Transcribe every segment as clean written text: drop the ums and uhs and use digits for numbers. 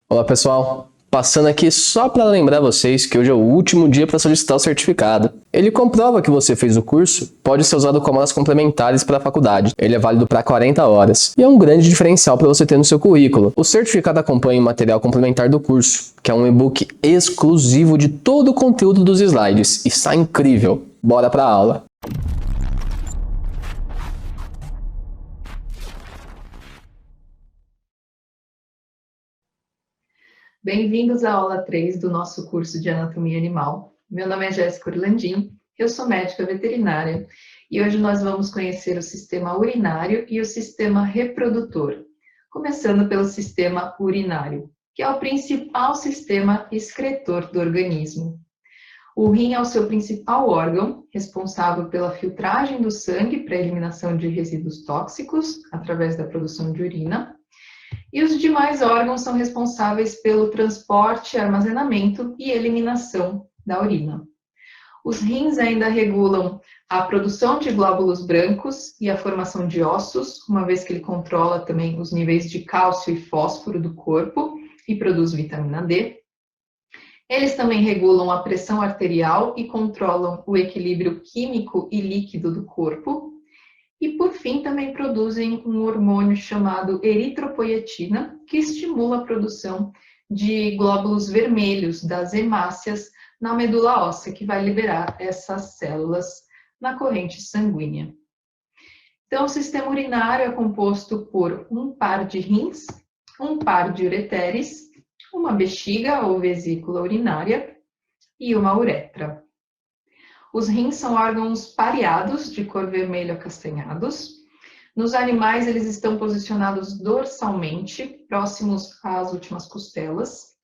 Olá pessoal, passando aqui só para lembrar vocês que hoje é o último dia para solicitar o certificado. Ele comprova que você fez o curso, pode ser usado como aulas complementares para a faculdade. Ele é válido para 40 horas e é um grande diferencial para você ter no seu currículo. O certificado acompanha o material complementar do curso, que é um e-book exclusivo de todo o conteúdo dos slides. E está incrível! Bora para a aula! Bem-vindos à aula 3 do nosso curso de Anatomia Animal. Meu nome é Jéssica Orlandim, eu sou médica veterinária e hoje nós vamos conhecer o sistema urinário e o sistema reprodutor, começando pelo sistema urinário, que é o principal sistema excretor do organismo. O rim é o seu principal órgão, responsável pela filtragem do sangue para a eliminação de resíduos tóxicos através da produção de urina. E os demais órgãos são responsáveis pelo transporte, armazenamento e eliminação da urina. Os rins ainda regulam a produção de glóbulos brancos e a formação de ossos, uma vez que ele controla também os níveis de cálcio e fósforo do corpo e produz vitamina D. Eles também regulam a pressão arterial e controlam o equilíbrio químico e líquido do corpo. E, por fim, também produzem um hormônio chamado eritropoietina, que estimula a produção de glóbulos vermelhos das hemácias na medula óssea, que vai liberar essas células na corrente sanguínea. Então, o sistema urinário é composto por um par de rins, um par de ureteres, uma bexiga ou vesícula urinária e uma uretra. Os rins são órgãos pareados, de cor vermelho acastanhados. Nos animais, eles estão posicionados dorsalmente, próximos às últimas costelas.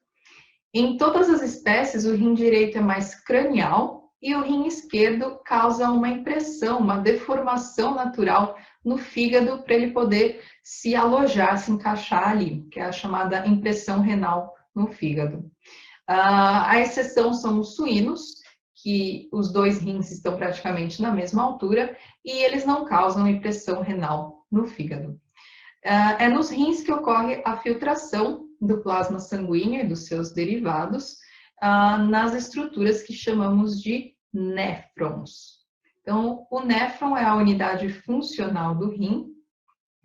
Em todas as espécies, o rim direito é mais cranial e o rim esquerdo causa uma impressão, uma deformação natural no fígado para ele poder se alojar, se encaixar ali, que é a chamada impressão renal no fígado. A exceção são os suínos, que os dois rins estão praticamente na mesma altura e eles não causam impressão renal no fígado. É nos rins que ocorre a filtração do plasma sanguíneo e dos seus derivados nas estruturas que chamamos de néfrons. Então, o néfron é a unidade funcional do rim,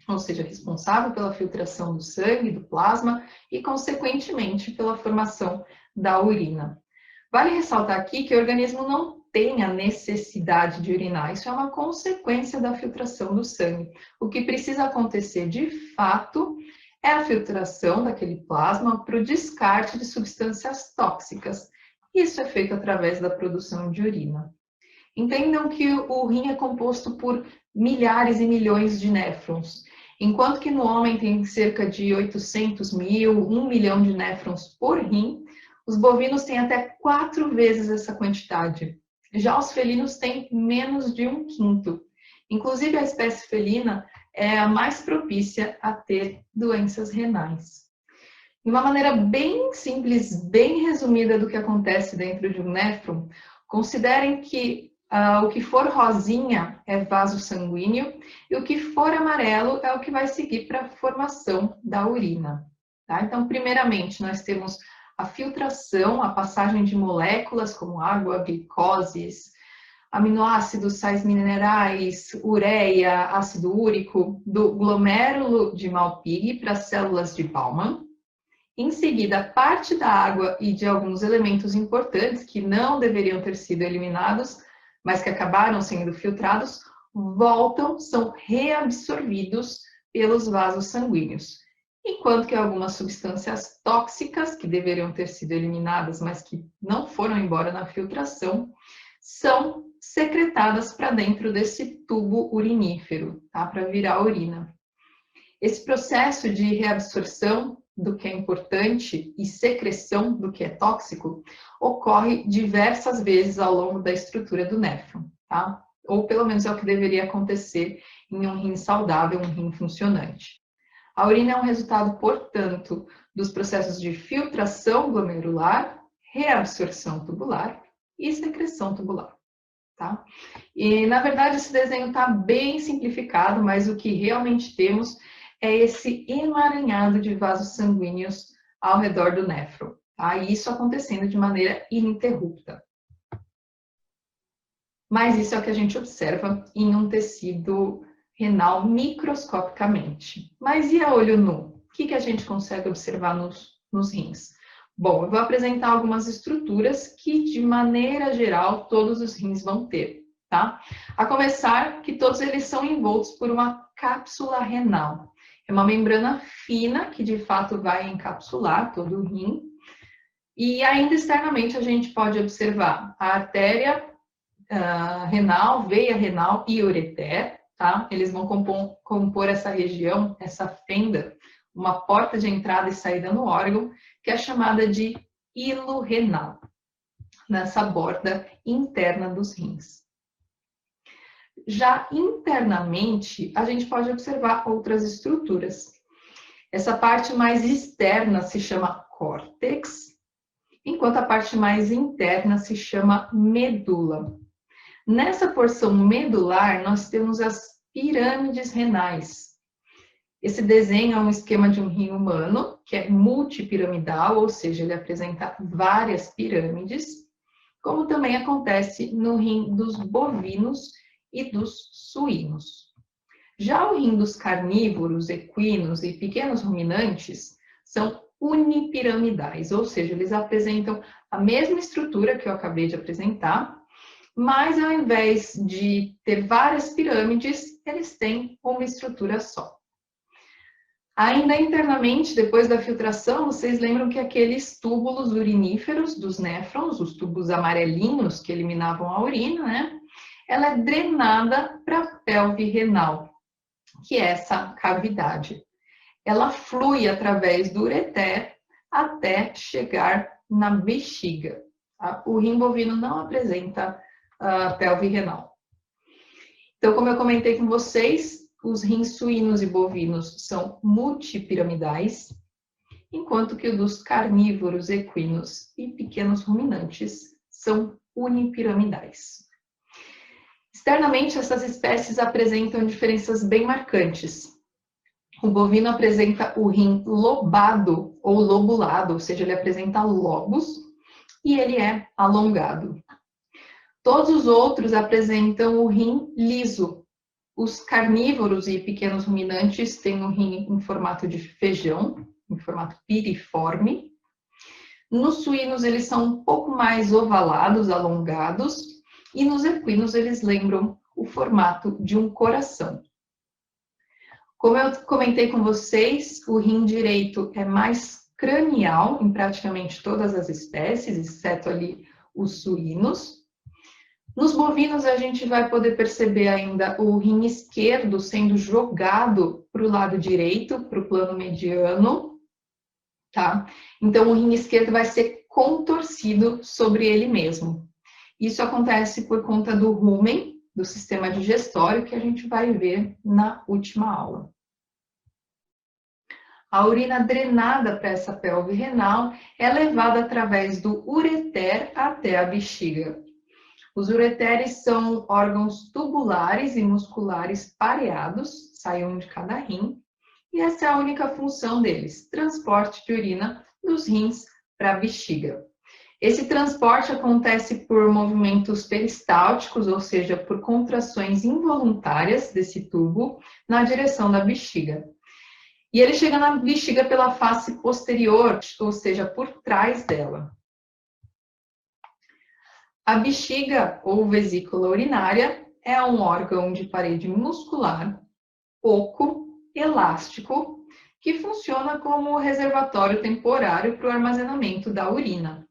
ou seja, responsável pela filtração do sangue, do plasma e, consequentemente, pela formação da urina. Vale ressaltar aqui que o organismo não tem a necessidade de urinar, isso é uma consequência da filtração do sangue. O que precisa acontecer de fato é a filtração daquele plasma para o descarte de substâncias tóxicas. Isso é feito através da produção de urina. Entendam que o rim é composto por milhares e milhões de néfrons, enquanto que no homem tem cerca de 800 mil, 1 milhão de néfrons por rim. Os bovinos têm até 4 vezes essa quantidade. Já os felinos têm menos de 1/5. Inclusive, a espécie felina é a mais propícia a ter doenças renais. De uma maneira bem simples, bem resumida do que acontece dentro de um néfron, considerem que o que for rosinha é vaso sanguíneo e o que for amarelo é o que vai seguir para a formação da urina. Tá? Então, primeiramente, nós temos a filtração, a passagem de moléculas como água, glicoses, aminoácidos, sais minerais, ureia, ácido úrico, do glomérulo de Malpighi para as células de Bowman. Em seguida, parte da água e de alguns elementos importantes que não deveriam ter sido eliminados, mas que acabaram sendo filtrados, voltam, são reabsorvidos pelos vasos sanguíneos. Enquanto que algumas substâncias tóxicas, que deveriam ter sido eliminadas, mas que não foram embora na filtração, são secretadas para dentro desse tubo urinífero, tá? Para virar urina. Esse processo de reabsorção do que é importante e secreção do que é tóxico ocorre diversas vezes ao longo da estrutura do néfron, tá? Ou pelo menos é o que deveria acontecer em um rim saudável, um rim funcionante. A urina é um resultado, portanto, dos processos de filtração glomerular, reabsorção tubular e secreção tubular. Tá? E, na verdade, esse desenho está bem simplificado, mas o que realmente temos é esse emaranhado de vasos sanguíneos ao redor do néfron, tá? Isso acontecendo de maneira ininterrupta. Mas isso é o que a gente observa em um tecido renal microscopicamente. Mas e a olho nu? O que a gente consegue observar nos rins? Bom, eu vou apresentar algumas estruturas que, de maneira geral, todos os rins vão ter, tá? A começar que todos eles são envoltos por uma cápsula renal. É uma membrana fina que, de fato, vai encapsular todo o rim. E ainda externamente a gente pode observar a artéria renal, veia renal e ureter, tá? Eles vão compor essa região, essa fenda, uma porta de entrada e saída no órgão, que é chamada de hilo renal, nessa borda interna dos rins. Já internamente, a gente pode observar outras estruturas. Essa parte mais externa se chama córtex, enquanto a parte mais interna se chama medula. Nessa porção medular, nós temos as pirâmides renais. Esse desenho é um esquema de um rim humano, que é multipiramidal, ou seja, ele apresenta várias pirâmides, como também acontece no rim dos bovinos e dos suínos. Já o rim dos carnívoros, equinos e pequenos ruminantes são unipiramidais, ou seja, eles apresentam a mesma estrutura que eu acabei de apresentar, mas ao invés de ter várias pirâmides, eles têm uma estrutura só. Ainda internamente, depois da filtração, vocês lembram que aqueles túbulos uriníferos dos néfrons, os tubos amarelinhos que eliminavam a urina, né? Ela é drenada para a pelve renal, que é essa cavidade. Ela flui através do ureter até chegar na bexiga. O rim bovino não apresenta a pelve renal. Então, como eu comentei com vocês, os rins suínos e bovinos são multipiramidais, enquanto que o dos carnívoros, equinos e pequenos ruminantes são unipiramidais. Externamente, essas espécies apresentam diferenças bem marcantes. O bovino apresenta o rim lobado ou lobulado, ou seja, ele apresenta lobos e ele é alongado. Todos os outros apresentam o rim liso. Os carnívoros e pequenos ruminantes têm um rim em formato de feijão, em formato piriforme. Nos suínos, eles são um pouco mais ovalados, alongados, e nos equinos, eles lembram o formato de um coração. Como eu comentei com vocês, o rim direito é mais cranial em praticamente todas as espécies, exceto ali os suínos. Nos bovinos, a gente vai poder perceber ainda o rim esquerdo sendo jogado para o lado direito, para o plano mediano, tá? Então, o rim esquerdo vai ser contorcido sobre ele mesmo. Isso acontece por conta do rumen, do sistema digestório, que a gente vai ver na última aula. A urina drenada para essa pelve renal é levada através do ureter até a bexiga. Os ureteres são órgãos tubulares e musculares pareados, sai um de cada rim, e essa é a única função deles, transporte de urina dos rins para a bexiga. Esse transporte acontece por movimentos peristálticos, ou seja, por contrações involuntárias desse tubo na direção da bexiga. E ele chega na bexiga pela face posterior, ou seja, por trás dela. A bexiga, ou vesícula urinária, é um órgão de parede muscular, oco, elástico, que funciona como reservatório temporário para o armazenamento da urina.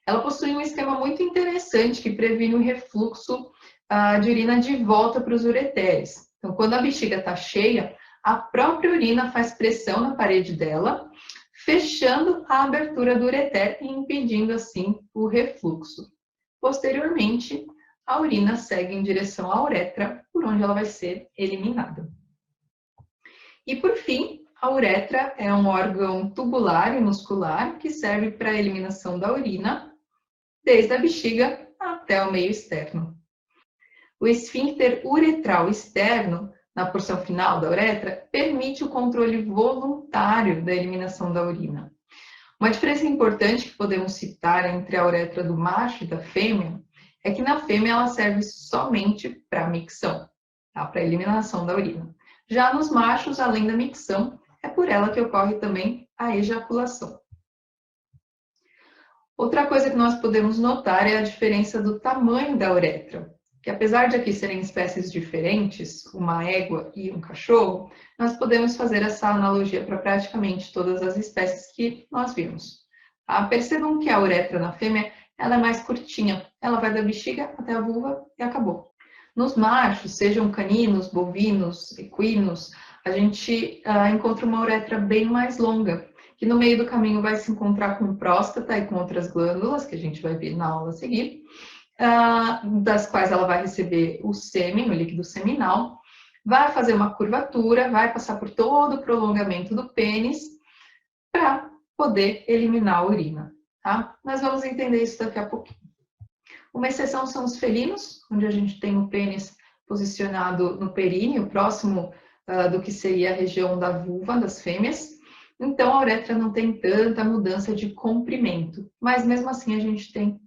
Ela possui um esquema muito interessante que previne o refluxo de urina de volta para os ureteres. Então, quando a bexiga está cheia, a própria urina faz pressão na parede dela, fechando a abertura do ureter e impedindo, assim, o refluxo. Posteriormente, a urina segue em direção à uretra, por onde ela vai ser eliminada. E, por fim, a uretra é um órgão tubular e muscular que serve para a eliminação da urina, desde a bexiga até o meio externo. O esfíncter uretral externo, na porção final da uretra, permite o controle voluntário da eliminação da urina. Uma diferença importante que podemos citar entre a uretra do macho e da fêmea é que na fêmea ela serve somente para micção, tá? Para eliminação da urina. Já nos machos, além da micção, é por ela que ocorre também a ejaculação. Outra coisa que nós podemos notar é a diferença do tamanho da uretra, que apesar de aqui serem espécies diferentes, uma égua e um cachorro, nós podemos fazer essa analogia para praticamente todas as espécies que nós vimos. Tá? Percebam que a uretra na fêmea ela é mais curtinha, ela vai da bexiga até a vulva e acabou. Nos machos, sejam caninos, bovinos, equinos, a gente encontra uma uretra bem mais longa, que no meio do caminho vai se encontrar com próstata e com outras glândulas, que a gente vai ver na aula a seguir, das quais ela vai receber o sêmen, o líquido seminal, vai fazer uma curvatura, vai passar por todo o prolongamento do pênis para poder eliminar a urina. Tá? Nós vamos entender isso daqui a pouquinho. Uma exceção são os felinos, onde a gente tem o pênis posicionado no períneo, próximo do que seria a região da vulva das fêmeas. Então, a uretra não tem tanta mudança de comprimento, mas mesmo assim a gente tem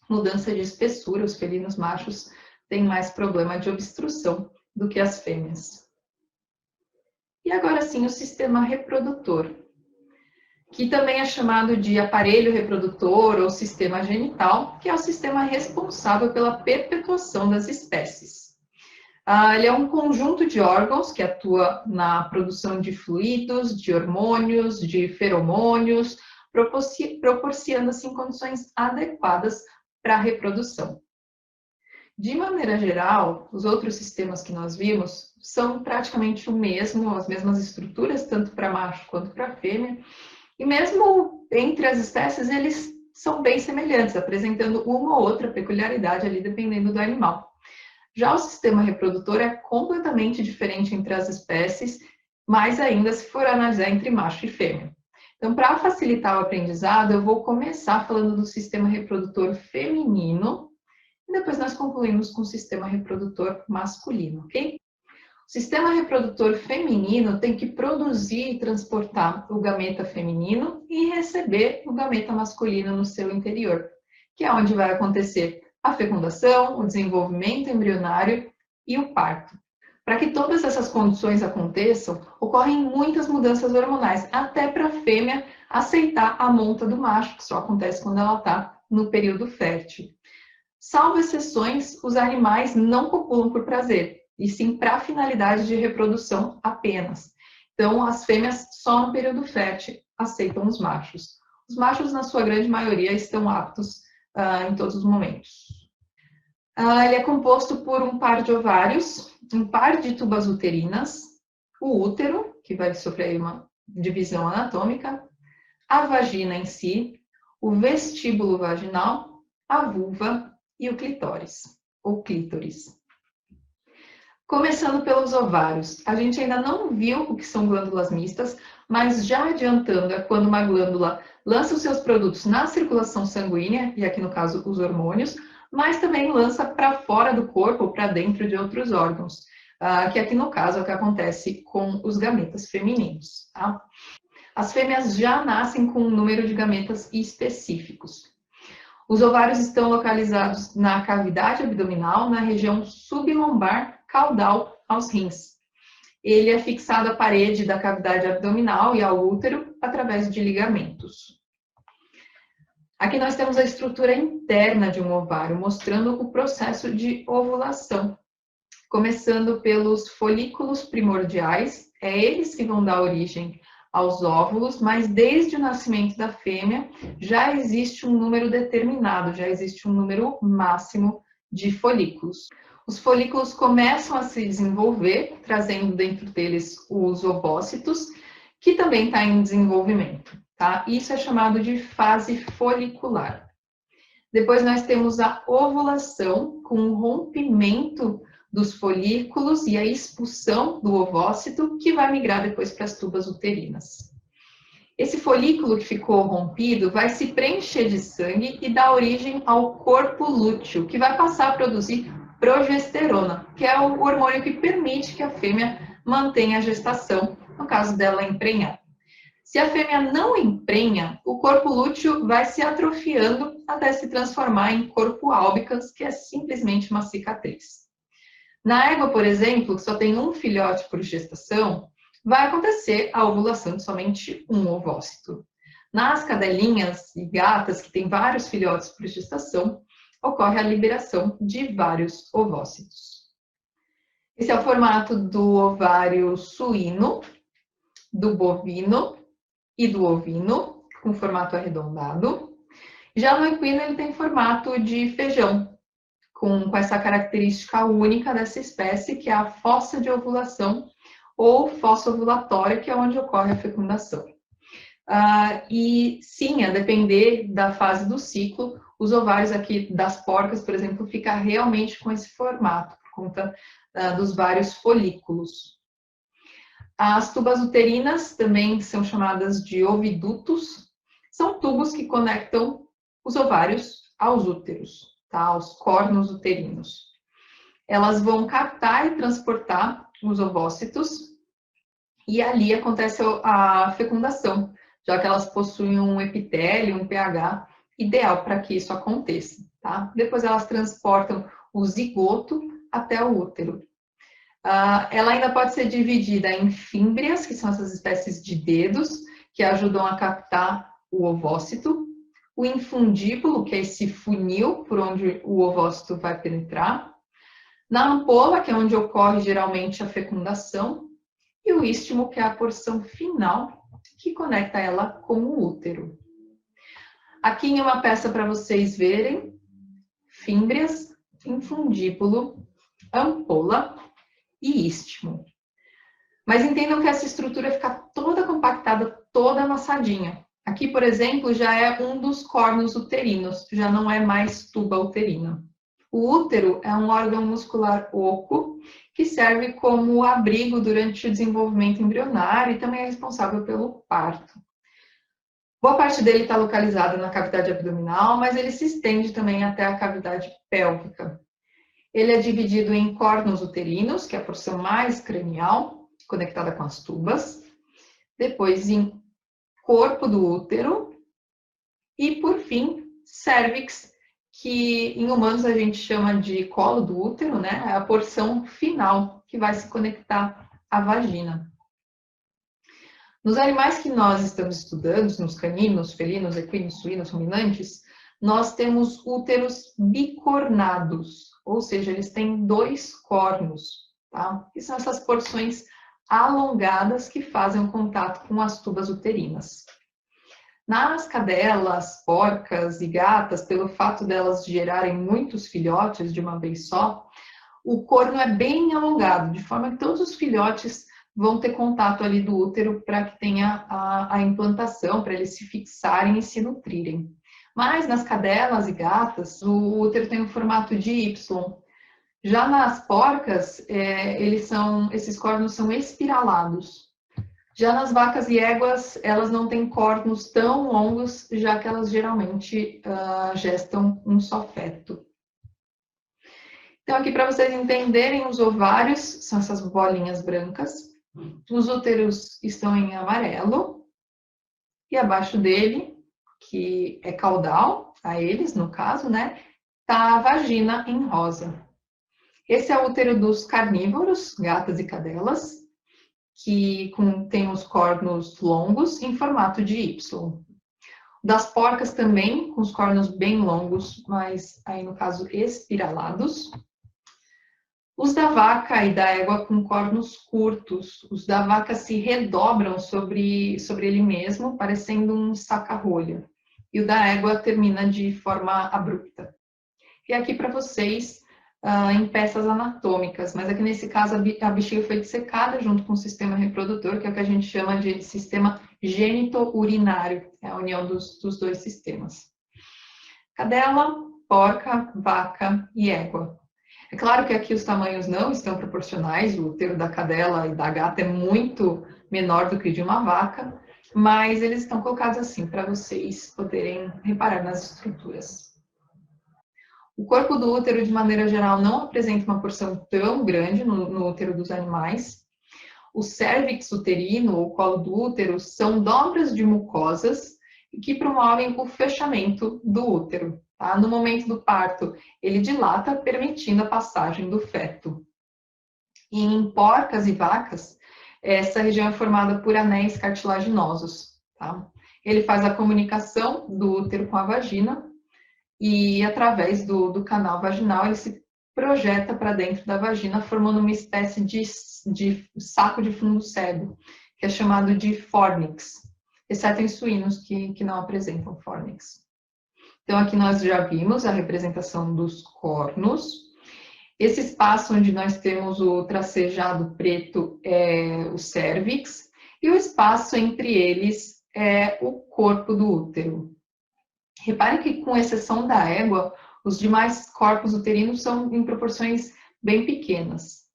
mudança de espessura. Os felinos machos têm mais problema de obstrução do que as fêmeas. E agora sim, o sistema reprodutor, que também é chamado de aparelho reprodutor ou sistema genital, que é o sistema responsável pela perpetuação das espécies. Ele é um conjunto de órgãos que atua na produção de fluidos, de hormônios, de feromônios, proporcionando assim condições adequadas para a reprodução. De maneira geral, os outros sistemas que nós vimos são praticamente o mesmo, as mesmas estruturas, tanto para macho quanto para fêmea, e mesmo entre as espécies eles são bem semelhantes, apresentando uma ou outra peculiaridade ali dependendo do animal. Já o sistema reprodutor é completamente diferente entre as espécies, mais ainda se for analisar entre macho e fêmea. Então, para facilitar o aprendizado, eu vou começar falando do sistema reprodutor feminino e depois nós concluímos com o sistema reprodutor masculino, ok? O sistema reprodutor feminino tem que produzir e transportar o gameta feminino e receber o gameta masculino no seu interior, que é onde vai acontecer a fecundação, o desenvolvimento embrionário e o parto. Para que todas essas condições aconteçam, ocorrem muitas mudanças hormonais, até para a fêmea aceitar a monta do macho, que só acontece quando ela está no período fértil. Salvo exceções, os animais não copulam por prazer, e sim para finalidade de reprodução apenas. Então, as fêmeas só no período fértil aceitam os machos. Os machos, na sua grande maioria, estão aptos em todos os momentos. Ele é composto por um par de ovários, um par de tubas uterinas, o útero, que vai sofrer uma divisão anatômica, a vagina em si, o vestíbulo vaginal, a vulva e o clitóris, ou clítoris. Começando pelos ovários, a gente ainda não viu o que são glândulas mistas, mas já adiantando é quando uma glândula lança os seus produtos na circulação sanguínea, e aqui no caso os hormônios, mas também lança para fora do corpo ou para dentro de outros órgãos, que aqui no caso é o que acontece com os gametas femininos. Tá? As fêmeas já nascem com um número de gametas específicos. Os ovários estão localizados na cavidade abdominal, na região sublombar caudal aos rins. Ele é fixado à parede da cavidade abdominal e ao útero através de ligamentos. Aqui nós temos a estrutura interna de um ovário, mostrando o processo de ovulação. Começando pelos folículos primordiais, eles que vão dar origem aos óvulos, mas desde o nascimento da fêmea já existe um número determinado, já existe um número máximo de folículos. Os folículos começam a se desenvolver, trazendo dentro deles os ovócitos, que também está em desenvolvimento. Tá? Isso é chamado de fase folicular. Depois nós temos a ovulação, com o rompimento dos folículos e a expulsão do ovócito, que vai migrar depois para as tubas uterinas. Esse folículo que ficou rompido vai se preencher de sangue e dar origem ao corpo lúteo, que vai passar a produzir progesterona, que é o hormônio que permite que a fêmea mantenha a gestação, no caso dela emprenhar. Se Se a fêmea não emprenha, o corpo lúteo vai se atrofiando até se transformar em corpo albicans, que é simplesmente uma cicatriz. Na égua, por exemplo, que só tem um filhote por gestação, vai acontecer a ovulação de somente um ovócito. Nas cadelinhas e gatas, que têm vários filhotes por gestação, ocorre a liberação de vários ovócitos. Esse é o formato do ovário suíno, do bovino e do ovino, com formato arredondado. Já no equino, ele tem formato de feijão, com essa característica única dessa espécie, que é a fossa de ovulação ou fossa ovulatória, que é onde ocorre a fecundação. E sim, a depender da fase do ciclo, os ovários aqui das porcas, por exemplo, ficam realmente com esse formato, por conta dos vários folículos. As tubas uterinas também são chamadas de ovidutos, são tubos que conectam os ovários aos úteros, tá? Aos cornos uterinos. Elas vão captar e transportar os ovócitos e ali acontece a fecundação, já que elas possuem um epitélio, um pH ideal para que isso aconteça, tá? Depois elas transportam o zigoto até o útero. Ela ainda pode ser dividida em fímbrias, que são essas espécies de dedos, que ajudam a captar o ovócito, o infundíbulo, que é esse funil por onde o ovócito vai penetrar, na ampola, que é onde ocorre geralmente a fecundação, e o istmo, que é a porção final que conecta ela com o útero. Aqui em uma peça para vocês verem, fímbrias, infundíbulo, ampola e istmo. Mas entendam que essa estrutura fica toda compactada, toda amassadinha. Aqui, por exemplo, já é um dos cornos uterinos, já não é mais tuba uterina. O útero é um órgão muscular oco que serve como abrigo durante o desenvolvimento embrionário e também é responsável pelo parto. Boa parte dele está localizada na cavidade abdominal, mas ele se estende também até a cavidade pélvica. Ele é dividido em cornos uterinos, que é a porção mais cranial, conectada com as tubas. Depois em corpo do útero. E, por fim, cérvix, que em humanos a gente chama de colo do útero, né? É a porção final que vai se conectar à vagina. Nos animais que nós estamos estudando, nos caninos, felinos, equinos, suínos, ruminantes, nós temos úteros bicornados, ou seja, eles têm 2 cornos, tá? Que são essas porções alongadas que fazem o contato com as tubas uterinas. Nas cadelas, porcas e gatas, pelo fato delas gerarem muitos filhotes de uma vez só, o corno é bem alongado, de forma que todos os filhotes vão ter contato ali do útero para que tenha a implantação, para eles se fixarem e se nutrirem. Mas nas cadelas e gatas, o útero tem um formato de Y. Já nas porcas, esses cornos são espiralados. Já nas vacas e éguas, elas não têm cornos tão longos, já que elas geralmente gestam um só feto. Então, aqui para vocês entenderem, os ovários são essas bolinhas brancas. Os úteros estão em amarelo. E abaixo dele, que é caudal, a eles, no caso, né? Tá a vagina em rosa. Esse é o útero dos carnívoros, gatas e cadelas, que tem os cornos longos em formato de Y. Das porcas também, com os cornos bem longos, mas aí no caso espiralados. Os da vaca e da égua com cornos curtos. Os da vaca se redobram sobre ele mesmo, parecendo um saca-rolha. E o da égua termina de forma abrupta. E aqui para vocês, em peças anatômicas, mas aqui nesse caso a bexiga foi dissecada junto com o sistema reprodutor, que é o que a gente chama de sistema gênito-urinário, é a união dos 2 sistemas. Cadela, porca, vaca e égua. É claro que aqui os tamanhos não estão proporcionais, o útero da cadela e da gata é muito menor do que o de uma vaca, mas eles estão colocados assim para vocês poderem reparar nas estruturas. O corpo do útero, de maneira geral, não apresenta uma porção tão grande no útero dos animais. o cérvix uterino, ou colo do útero, são dobras de mucosas que promovem o fechamento do útero. Tá? No momento do parto, ele dilata, permitindo a passagem do feto. E em porcas e vacas, essa região é formada por anéis cartilaginosos. Tá? Ele faz a comunicação do útero com a vagina e, através do canal vaginal, ele se projeta para dentro da vagina, formando uma espécie de saco de fundo cego, que é chamado de fornix, exceto em suínos que não apresentam fornix. Então, aqui nós já vimos a representação dos cornos. Esse espaço onde nós temos o tracejado preto é o cérvix, e o espaço entre eles é o corpo do útero. Repare que, com exceção da égua, os demais corpos uterinos são em proporções bem pequenas.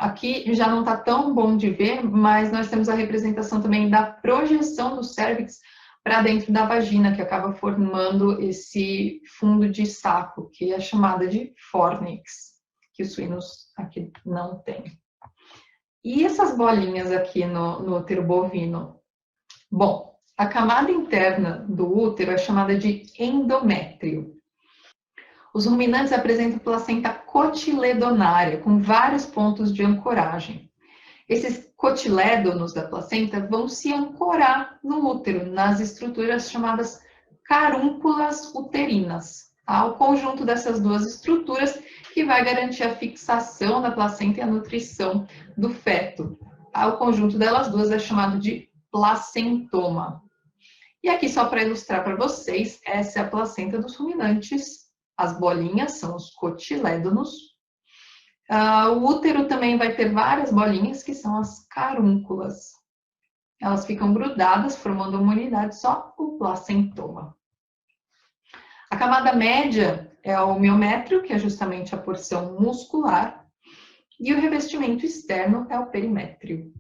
Aqui já não está tão bom de ver, mas nós temos a representação também da projeção do cérvix para dentro da vagina, que acaba formando esse fundo de saco, que é chamada de fornix, que os suínos aqui não têm. E essas bolinhas aqui no útero bovino? Bom, a camada interna do útero é chamada de endométrio. Os ruminantes apresentam placenta cotiledonária, com vários pontos de ancoragem. Esses cotilédonos da placenta vão se ancorar no útero, nas estruturas chamadas carúnculas uterinas. Tá? O conjunto dessas duas estruturas que vai garantir a fixação da placenta e a nutrição do feto. Tá? O conjunto delas duas é chamado de placentoma. E aqui, só para ilustrar para vocês, essa é a placenta dos ruminantes. As bolinhas são os cotilédonos. O útero também vai ter várias bolinhas, que são as carúnculas. Elas ficam grudadas, formando uma unidade só, o placentoma. A camada média é o miométrio, que é justamente a porção muscular, e o revestimento externo é o perimétrio.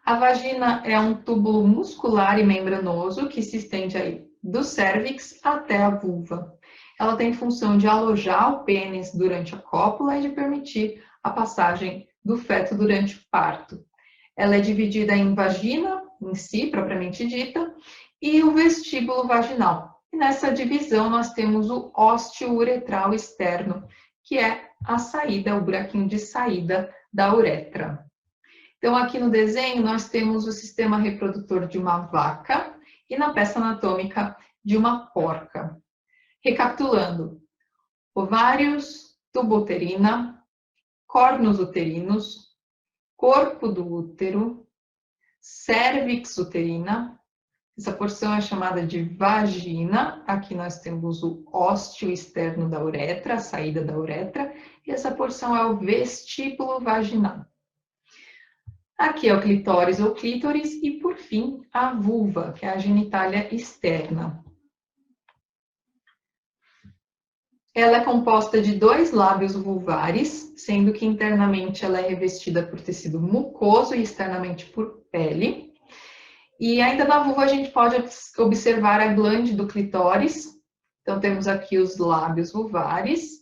A vagina é um túbulo muscular e membranoso que se estende aí do cérvix até a vulva. Ela tem função de alojar o pênis durante a cópula e de permitir a passagem do feto durante o parto. Ela é dividida em vagina, em si, propriamente dita, e o vestíbulo vaginal. E nessa divisão nós temos o ósteo uretral externo, que é a saída, o buraquinho de saída da uretra. Então, aqui no desenho, nós temos o sistema reprodutor de uma vaca e na peça anatômica de uma porca. Recapitulando: ovários, tubo uterina, cornos uterinos, corpo do útero, cérvix uterina, essa porção é chamada de vagina, aqui nós temos o ósteo externo da uretra, a saída da uretra, e essa porção é o vestíbulo vaginal. Aqui é o clitóris ou clítoris e, por fim, a vulva, que é a genitália externa. Ela é composta de 2 lábios vulvares, sendo que internamente ela é revestida por tecido mucoso e externamente por pele. E ainda na vulva a gente pode observar a glande do clitóris. Então temos aqui os lábios vulvares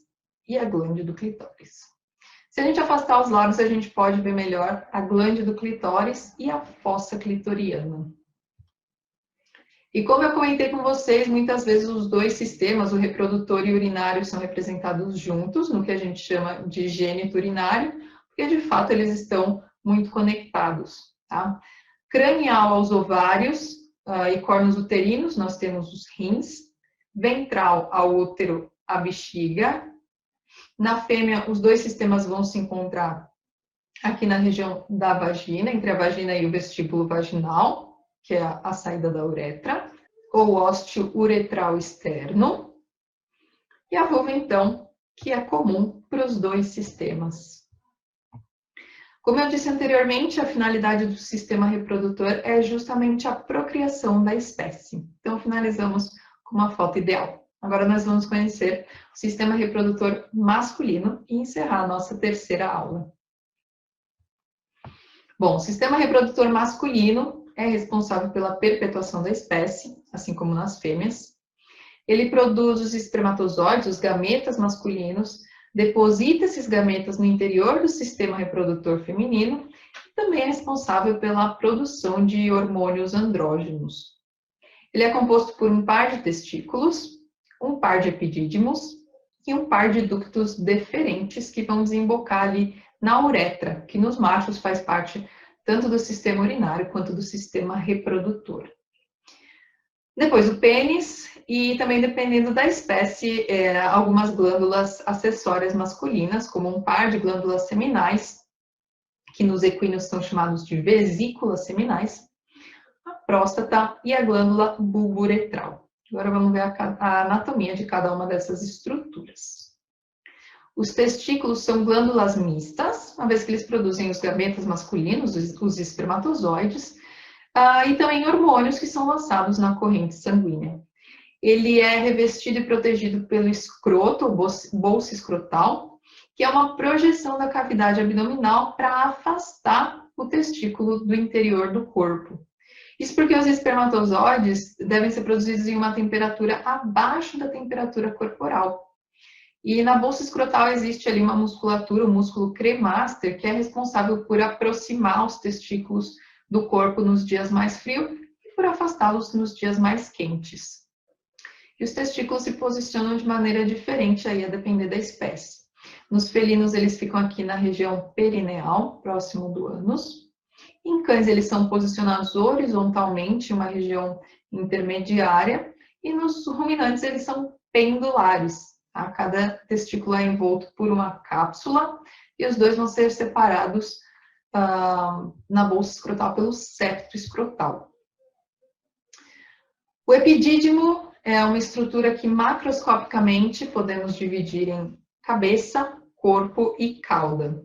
e a glande do clitóris. Se a gente afastar os lábios, a gente pode ver melhor a glande do clitóris e a fossa clitoriana. E como eu comentei com vocês, muitas vezes os dois sistemas, o reprodutor e o urinário, são representados juntos, no que a gente chama de gênito urinário, porque de fato eles estão muito conectados. Tá? Cranial aos ovários e cornos uterinos, nós temos os rins. Ventral ao útero, a bexiga. Na fêmea, os dois sistemas vão se encontrar aqui na região da vagina, entre a vagina e o vestíbulo vaginal, que é a saída da uretra, ou ósteo uretral externo. E a vulva, então, que é comum para os dois sistemas. Como eu disse anteriormente, a finalidade do sistema reprodutor é justamente a procriação da espécie. Então, finalizamos com uma foto ideal. Agora nós vamos conhecer o sistema reprodutor masculino e encerrar a nossa terceira aula. Bom, o sistema reprodutor masculino é responsável pela perpetuação da espécie, assim como nas fêmeas. Ele produz os espermatozoides, os gametas masculinos, deposita esses gametas no interior do sistema reprodutor feminino e também é responsável pela produção de hormônios andrógenos. Ele é composto por um par de testículos, um par de epidídimos e um par de ductos deferentes que vão desembocar ali na uretra, que nos machos faz parte tanto do sistema urinário quanto do sistema reprodutor. Depois o pênis e também, dependendo da espécie, algumas glândulas acessórias masculinas, como um par de glândulas seminais, que nos equinos são chamados de vesículas seminais, a próstata e a glândula bulbo-uretral. Agora vamos ver a anatomia de cada uma dessas estruturas. Os testículos são glândulas mistas, uma vez que eles produzem os gametas masculinos, os espermatozoides, e também hormônios que são lançados na corrente sanguínea. Ele é revestido e protegido pelo escroto, ou bolsa escrotal, que é uma projeção da cavidade abdominal para afastar o testículo do interior do corpo. Isso porque os espermatozoides devem ser produzidos em uma temperatura abaixo da temperatura corporal. E na bolsa escrotal existe ali uma musculatura, o músculo cremaster, que é responsável por aproximar os testículos do corpo nos dias mais frios e por afastá-los nos dias mais quentes. E os testículos se posicionam de maneira diferente aí, a depender da espécie. Nos felinos, eles ficam aqui na região perineal, próximo do ânus. Em cães, eles são posicionados horizontalmente, em uma região intermediária. E nos ruminantes, eles são pendulares. Tá? Cada testículo é envolto por uma cápsula e os dois vão ser separados na bolsa escrotal pelo septo escrotal. O epidídimo é uma estrutura que macroscopicamente podemos dividir em cabeça, corpo e cauda.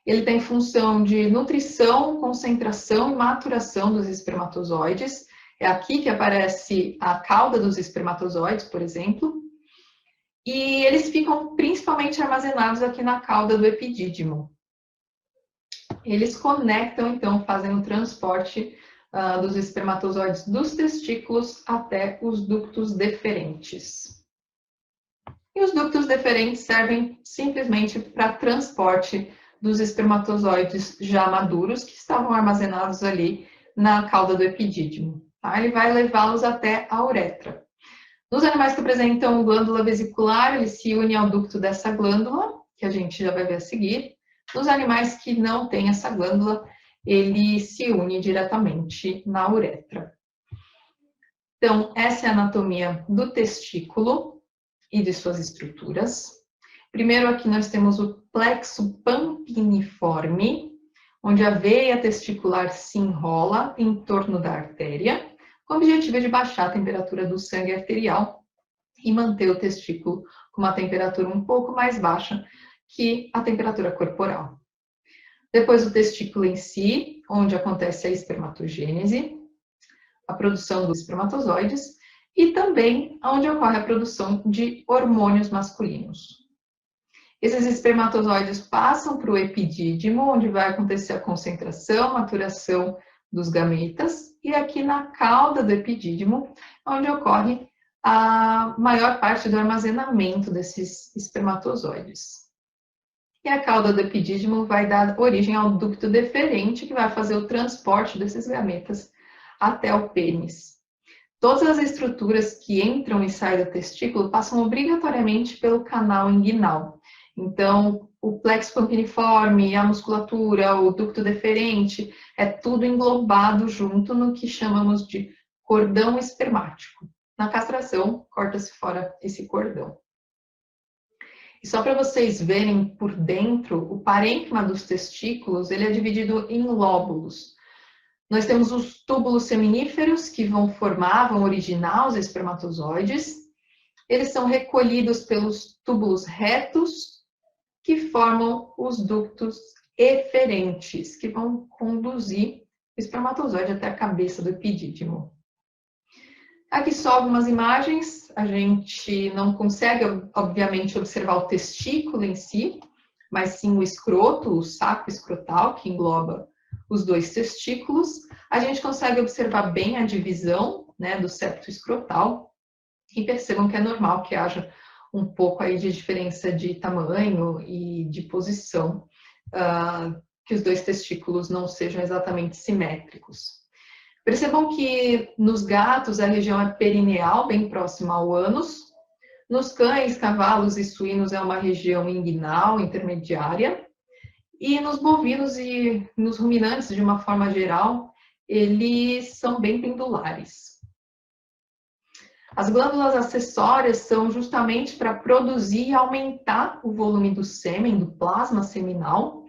Ele tem função de nutrição, concentração e maturação dos espermatozoides. É aqui que aparece a cauda dos espermatozoides, por exemplo. E eles ficam principalmente armazenados aqui na cauda do epidídimo. Eles conectam, então, fazem o transporte dos espermatozoides dos testículos até os ductos deferentes. E os ductos deferentes servem simplesmente para transporte dos espermatozoides já maduros que estavam armazenados ali na cauda do epidídimo. Tá? Ele vai levá-los até a uretra. Nos animais que apresentam glândula vesicular, ele se une ao ducto dessa glândula, que a gente já vai ver a seguir. Nos animais que não têm essa glândula, ele se une diretamente na uretra. Então, essa é a anatomia do testículo e de suas estruturas. Primeiro aqui nós temos o plexo pampiniforme, onde a veia testicular se enrola em torno da artéria, com o objetivo de baixar a temperatura do sangue arterial e manter o testículo com uma temperatura um pouco mais baixa que a temperatura corporal. Depois o testículo em si, onde acontece a espermatogênese, a produção dos espermatozoides, e também onde ocorre a produção de hormônios masculinos. Esses espermatozoides passam para o epidídimo, onde vai acontecer a concentração, maturação dos gametas, e aqui na cauda do epidídimo, onde ocorre a maior parte do armazenamento desses espermatozoides. E a cauda do epidídimo vai dar origem ao ducto deferente, que vai fazer o transporte desses gametas até o pênis. Todas as estruturas que entram e saem do testículo passam obrigatoriamente pelo canal inguinal. Então, o plexo pampiniforme, a musculatura, o ducto deferente, é tudo englobado junto no que chamamos de cordão espermático. Na castração, corta-se fora esse cordão. E só para vocês verem por dentro, o parênquima dos testículos, ele é dividido em lóbulos. Nós temos os túbulos seminíferos, que vão originar os espermatozoides. Eles são recolhidos pelos túbulos retos, que formam os ductos eferentes, que vão conduzir o espermatozoide até a cabeça do epidídimo. Aqui só algumas imagens, a gente não consegue, obviamente, observar o testículo em si, mas sim o escroto, o saco escrotal, que engloba os dois testículos. A gente consegue observar bem a divisão, né, do septo escrotal, e percebam que é normal que haja um pouco aí de diferença de tamanho e de posição, que os dois testículos não sejam exatamente simétricos. Percebam que nos gatos a região é perineal, bem próxima ao ânus. Nos cães, cavalos e suínos é uma região inguinal, intermediária. E nos bovinos e nos ruminantes, de uma forma geral, eles são bem pendulares. As glândulas acessórias são justamente para produzir e aumentar o volume do sêmen, do plasma seminal,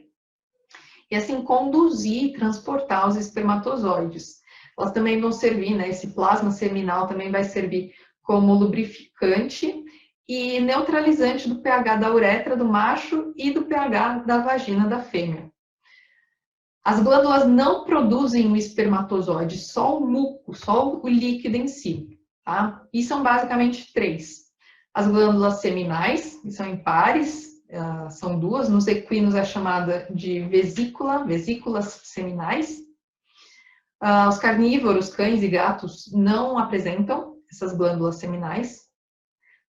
e assim conduzir e transportar os espermatozoides. Elas também vão servir, né? Esse plasma seminal também vai servir como lubrificante e neutralizante do pH da uretra do macho e do pH da vagina da fêmea. As glândulas não produzem o espermatozoide, só o muco, só o líquido em si, tá? E são basicamente três. As glândulas seminais, que são em pares, são duas. Nos equinos é chamada de vesícula, vesículas seminais. Os carnívoros, cães e gatos, não apresentam essas glândulas seminais.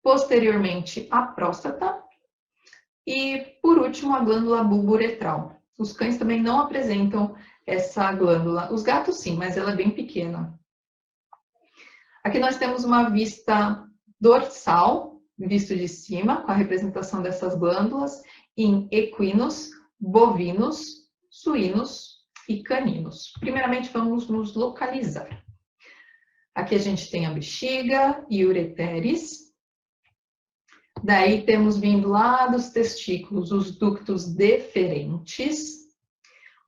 Posteriormente, a próstata. E, por último, a glândula bulbo-uretral. Os cães também não apresentam essa glândula. Os gatos sim, mas ela é bem pequena. Aqui nós temos uma vista dorsal, visto de cima, com a representação dessas glândulas em equinos, bovinos, suínos e caninos. Primeiramente, vamos nos localizar. Aqui a gente tem a bexiga e ureteres. Daí temos vindo lá dos testículos os ductos deferentes.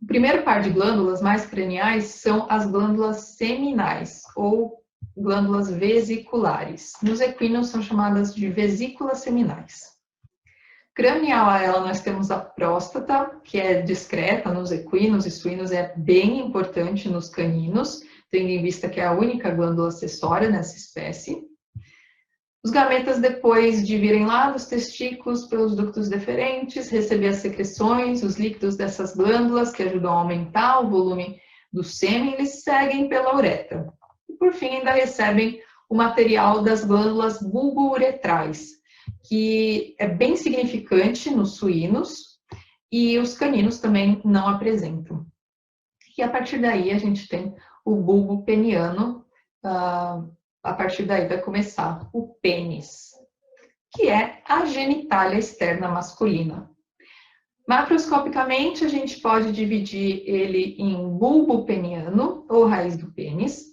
O primeiro par de glândulas mais craniais são as glândulas seminais ou glândulas vesiculares. Nos equinos são chamadas de vesículas seminais. Cranial a ela nós temos a próstata, que é discreta nos equinos e suínos, é bem importante nos caninos, tendo em vista que é a única glândula acessória nessa espécie. Os gametas, depois de virem lá dos testículos pelos ductos deferentes, receber as secreções, os líquidos dessas glândulas que ajudam a aumentar o volume do sêmen, eles seguem pela uretra. E por fim ainda recebem o material das glândulas bulbo-uretrais, que é bem significante nos suínos e os caninos também não apresentam. E a partir daí a gente tem o bulbo peniano. A partir daí vai começar o pênis, que é a genitália externa masculina. Macroscopicamente, a gente pode dividir ele em bulbo peniano, ou raiz do pênis,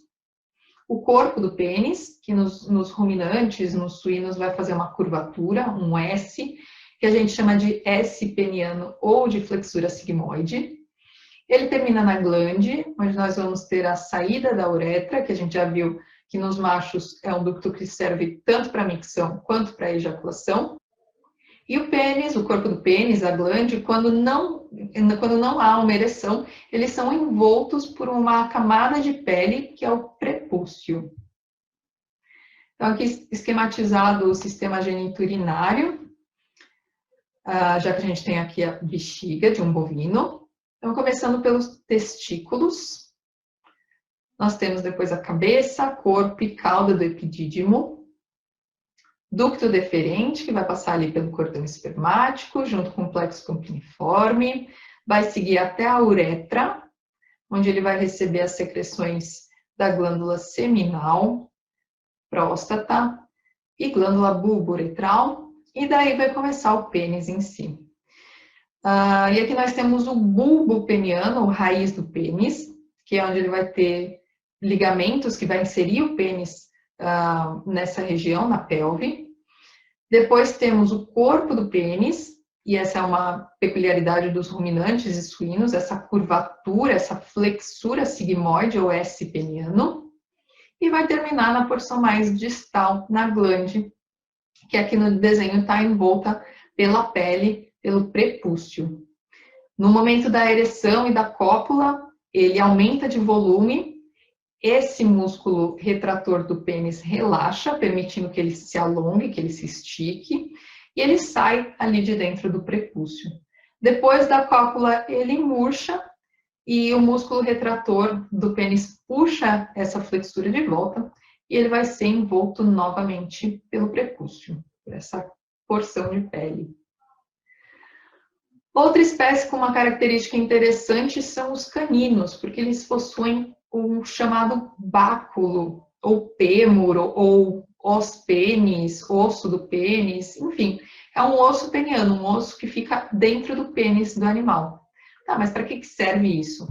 o corpo do pênis, que nos ruminantes, nos suínos, vai fazer uma curvatura, um S, que a gente chama de S peniano ou de flexura sigmoide. Ele termina na glande, onde nós vamos ter a saída da uretra, que a gente já viu que nos machos é um ducto que serve tanto para micção quanto para ejaculação. E o pênis, o corpo do pênis, a glande, quando não há uma ereção, eles são envoltos por uma camada de pele, que é o prepúcio. Então, aqui esquematizado o sistema geniturinário, já que a gente tem aqui a bexiga de um bovino. Então, começando pelos testículos, nós temos depois a cabeça, corpo e cauda do epidídimo, ducto deferente, que vai passar ali pelo cordão espermático, junto com o plexo campaniforme, vai seguir até a uretra, onde ele vai receber as secreções da glândula seminal, próstata e glândula bulbo-uretral, e daí vai começar o pênis em si. E aqui nós temos o bulbo peniano, ou raiz do pênis, que é onde ele vai ter ligamentos que vai inserir o pênis nessa região, na pelve. Depois temos o corpo do pênis, e essa é uma peculiaridade dos ruminantes e suínos, essa curvatura, essa flexura sigmoide ou S peniano. E vai terminar na porção mais distal, na glande, que aqui no desenho está envolta pela pele, pelo prepúcio. No momento da ereção e da cópula, ele aumenta de volume. Esse músculo retrator do pênis relaxa, permitindo que ele se alongue, que ele se estique, e ele sai ali de dentro do prepúcio. Depois da cópula, ele murcha, e o músculo retrator do pênis puxa essa flexura de volta, e ele vai ser envolto novamente pelo prepúcio, por essa porção de pele. Outra espécie com uma característica interessante são os caninos, porque eles possuem o chamado báculo, ou pêmur, ou os pênis, osso do pênis, enfim, é um osso peniano, um osso que fica dentro do pênis do animal. Tá, mas para que serve isso?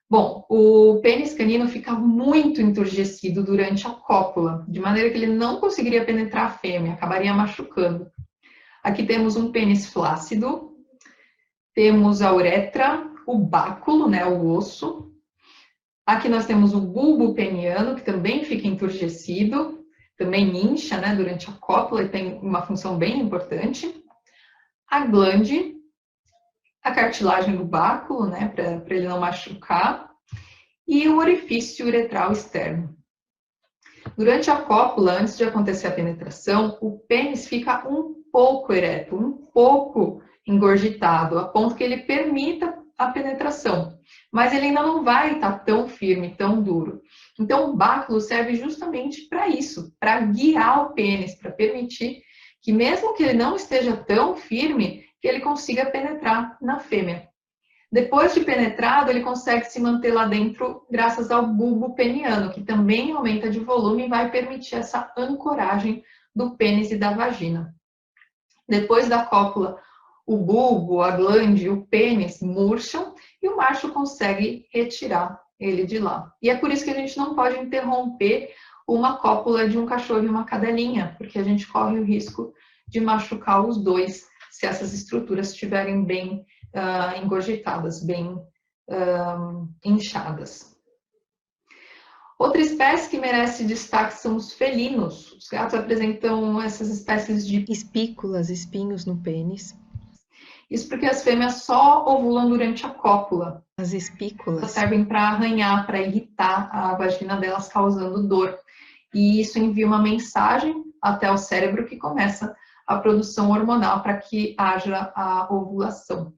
Bom, o pênis canino fica muito enturgecido durante a cópula, de maneira que ele não conseguiria penetrar a fêmea, acabaria machucando. Aqui temos um pênis flácido, temos a uretra, o báculo, né, o osso. Aqui nós temos o bulbo peniano, que também fica enturgecido, também incha, né, durante a cópula e tem uma função bem importante. A glande, a cartilagem do báculo, né, para ele não machucar, e o orifício uretral externo. Durante a cópula, antes de acontecer a penetração, o pênis fica um pouco ereto, um pouco engorgitado, a ponto que ele permita a penetração, mas ele ainda não vai estar tão firme, tão duro. Então, o báculo serve justamente para isso, para guiar o pênis, para permitir que, mesmo que ele não esteja tão firme, que ele consiga penetrar na fêmea. Depois de penetrado, ele consegue se manter lá dentro graças ao bulbo peniano, que também aumenta de volume e vai permitir essa ancoragem do pênis e da vagina. Depois da cópula, o bulbo, a glande e o pênis murcham e o macho consegue retirar ele de lá. E é por isso que a gente não pode interromper uma cópula de um cachorro e uma cadelinha, porque a gente corre o risco de machucar os dois se essas estruturas estiverem bem engorgitadas, bem inchadas. Outra espécie que merece destaque são os felinos. Os gatos apresentam essas espécies de espículas, espinhos no pênis. Isso porque as fêmeas só ovulam durante a cópula. As espículas Elas servem para arranhar, para irritar a vagina delas, causando dor. E isso envia uma mensagem até o cérebro que começa a produção hormonal para que haja a ovulação.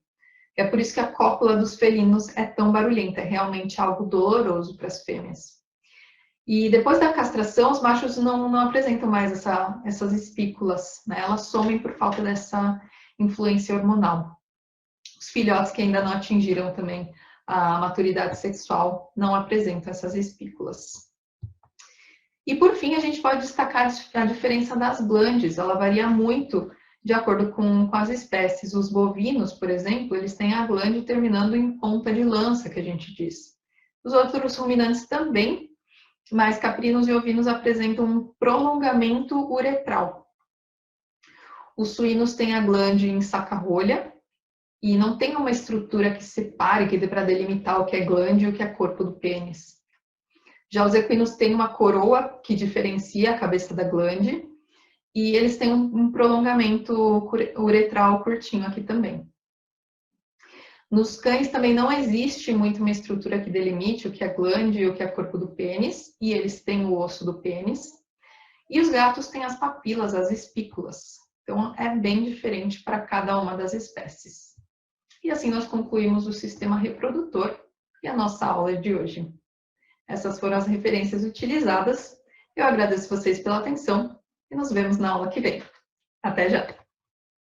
É por isso que a cópula dos felinos é tão barulhenta, é realmente algo doloroso para as fêmeas. E depois da castração, os machos não apresentam mais essas espículas, né? Elas somem por falta dessa influência hormonal. Os filhotes que ainda não atingiram também a maturidade sexual não apresentam essas espículas. E por fim, a gente pode destacar a diferença das glandes. Ela varia muito de acordo com as espécies. Os bovinos, por exemplo, eles têm a glande terminando em ponta de lança, que a gente diz. Os outros ruminantes também, mas caprinos e ovinos apresentam um prolongamento uretral. Os suínos têm a glande em saca-rolha e não tem uma estrutura que separe, que dê para delimitar o que é glande e o que é corpo do pênis. Já os equinos têm uma coroa que diferencia a cabeça da glande e eles têm um prolongamento uretral curtinho aqui também. Nos cães também não existe muito uma estrutura que delimite o que é glande e o que é corpo do pênis, e eles têm o osso do pênis. E os gatos têm as papilas, as espículas. Então, é bem diferente para cada uma das espécies. E assim nós concluímos o sistema reprodutor e a nossa aula de hoje. Essas foram as referências utilizadas. Eu agradeço vocês pela atenção e nos vemos na aula que vem. Até já!